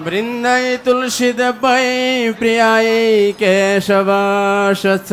वृन्दै तुलसीदेवै प्रियायै केशवाशच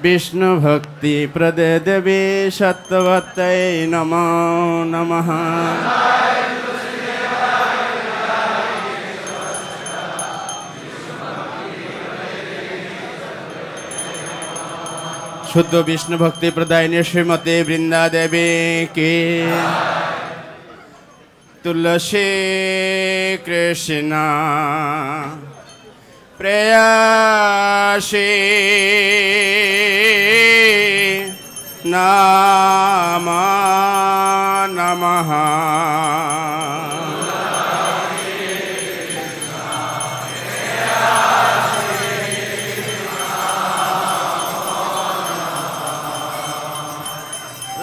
विष्णुभक्तिप्रदे देवी सत्त्ववत्यै नमो नमः। शुद्ध विष्णु भक्ति प्रदायिनी श्रीमती वृंदा देवी की। तुलसी कृष्ण प्रेयसी नाम नमः।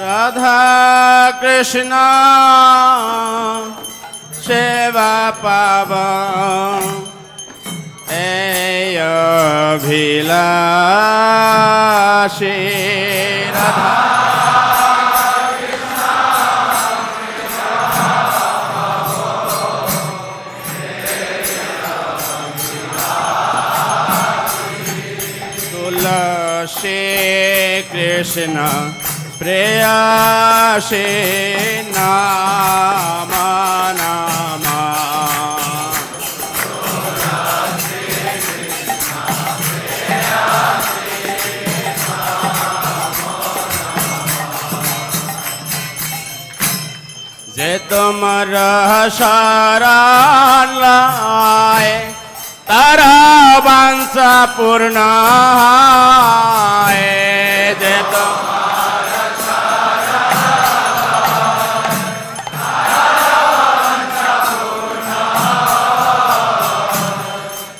राधा कृष्ण सेवा पावा अभिलाषी राधा तुलसी कृष्ण प्रेयसी नाम नमः। जे तुमर शरण लाए तारा वंश पूर्ण है। जे तुम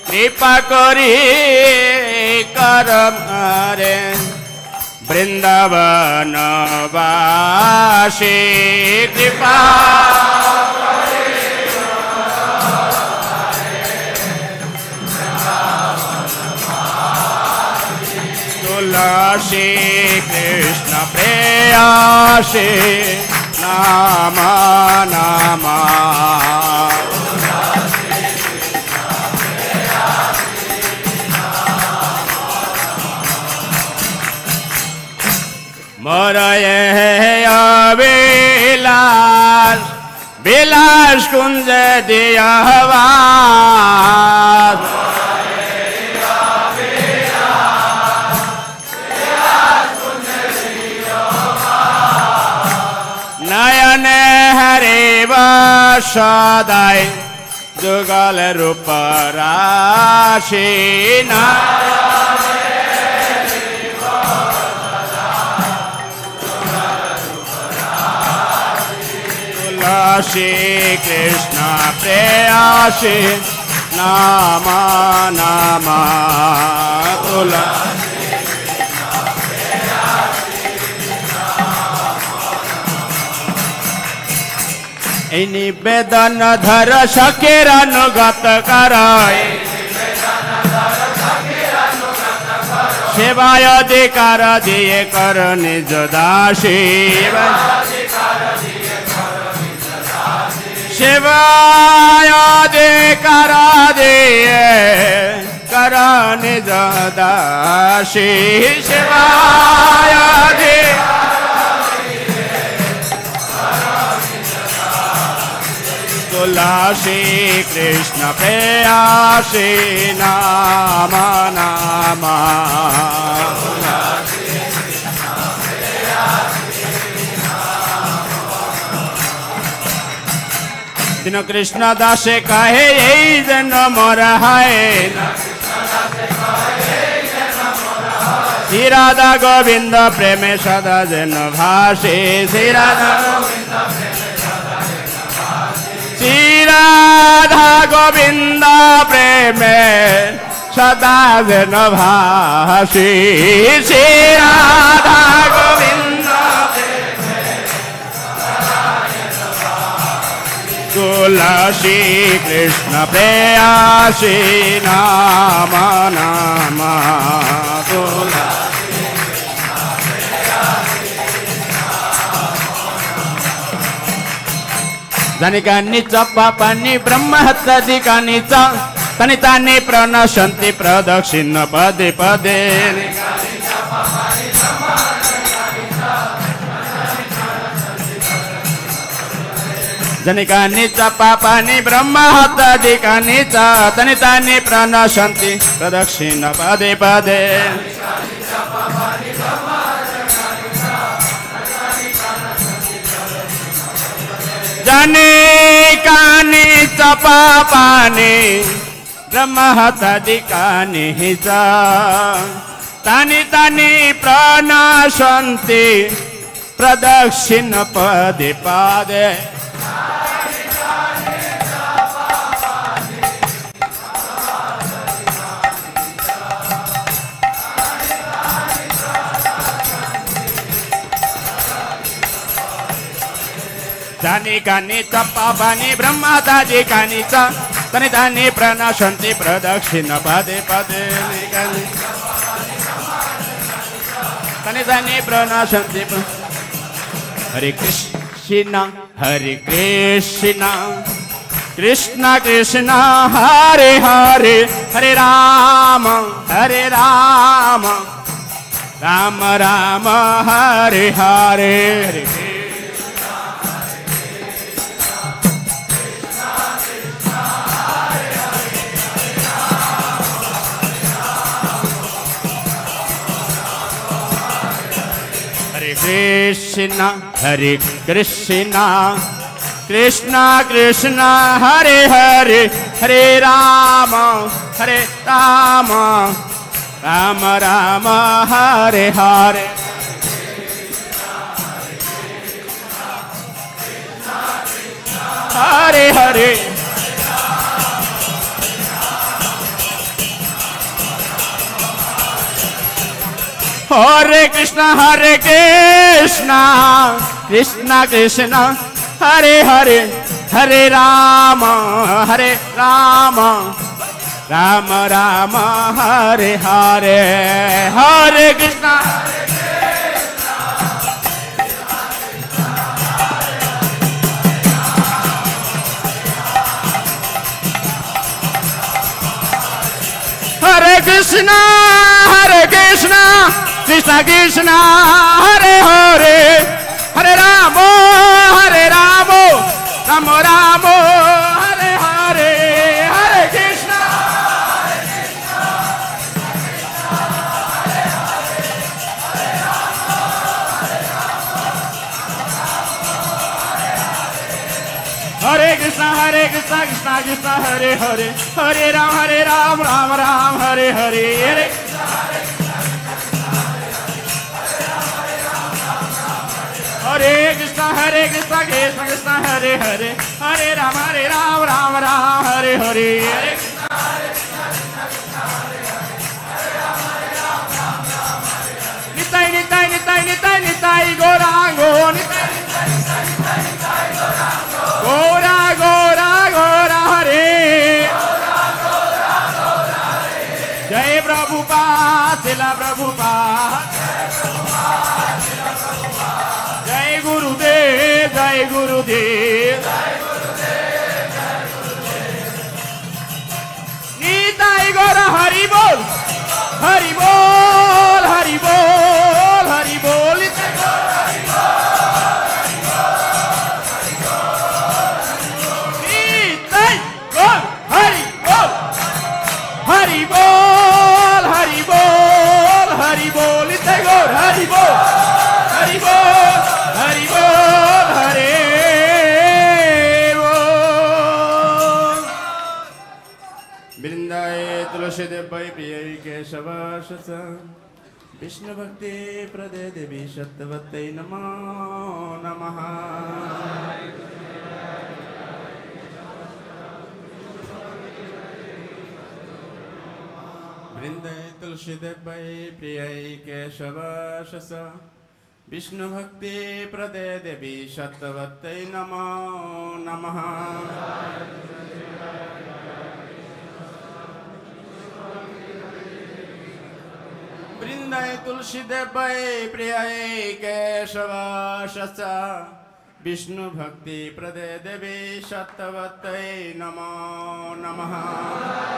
कृपा करी करम रे वृंदावन वासी कृपा तुलसी कृष्ण प्रेयसी नाम नमः। मोरये अभिलाष विलास कुंज दियावास। नयन हरिव सदाय जुगल रूप राशि तुलसी कृष्ण प्रेयसी नाम नमः। निवेदन धर सकेर अनुगत कराय सेवाय अधिकार दिए कर निज दासी। सेवाय अधिकार दिए कर निज दासी। सेवाय तुलसी कृष्ण प्रेयसी नाम नमः। दिन कृष्ण दासे कहे यही जन मोर है। श्री राधा गोविंद प्रेम सदा जन भाषे। श्री राधा गोविंद प्रेम सदा जन भाषी। श्री राधा गोविंद तुलसी कृष्ण प्रेयसी नाम नमः। जनिकानि च पापानि ब्रह्महत्यादिकानि च तानि तानि प्रणश्यन्ति प्रदक्षिण पदे पदे जनिकानि च पापानि ब्रह्महत्यादिकानि च तानि तानि प्रणश्यन्ति प्रदक्षिण पदे पदे जनिकानि च पापानि ब्रह्महत्यादिकानि च तानि तानि प्रणश्यन्ति प्रदक्षिण पदे पदे जनिकानि च पापानि ब्रह्महत्यादिकानि च तानि तानि प्रणश्यन्ति प्रदक्षिण पदे पदे तानि तानि प्रणश्यन्ति हरे कृष्ण कृष्ण कृष्ण हरे हरे हरे राम राम राम हरे हरे हरे कृष्ण कृष्ण कृष्ण हरे हरे हरे राम राम राम हरे हरे हरे हरे हरे कृष्ण कृष्ण कृष्ण हरे हरे हरे राम राम राम हरे हरे हरे कृष्ण हरे कृष्ण कृष्ण कृष्ण हरे हरे हरे राम राम राम हरे हरे हरे कृष्ण कृष्ण कृष्ण हरे हरे हरे राम राम हरे हरे हरे हरे कृष्ण कृष्ण हरे हरे हरे राम राम हरे हरे हरे निताई निताई निताई निताई निताई गौरांगो गौरा गौरा गौरा हरे जय प्रभुपाद शिला प्रभुपाद जय गुरुदेव निताई गौरा हरि बोल हरि बोल हरि बोल हरि बोल निताई गौर हरि बोल हरि बोल हरि बोल हरि बोल निताई गौर हरि बोल हरि बोल हरि बोल हरे बोल वृंदाय तुलसीदेव प्रिय केशव विष्णु भक्ति प्रदे देवी सत्यवत्यै नमो नमः वृंदाय तुलसीदेव प्रिय केशव विष्णु भक्ति प्रदे देवी सत्यवत्यै नमो नमः वृंदाय तुलसीदेव प्रिय केशव विष्णु भक्ति प्रदे देवी सत्यवत्यै नमो नमः।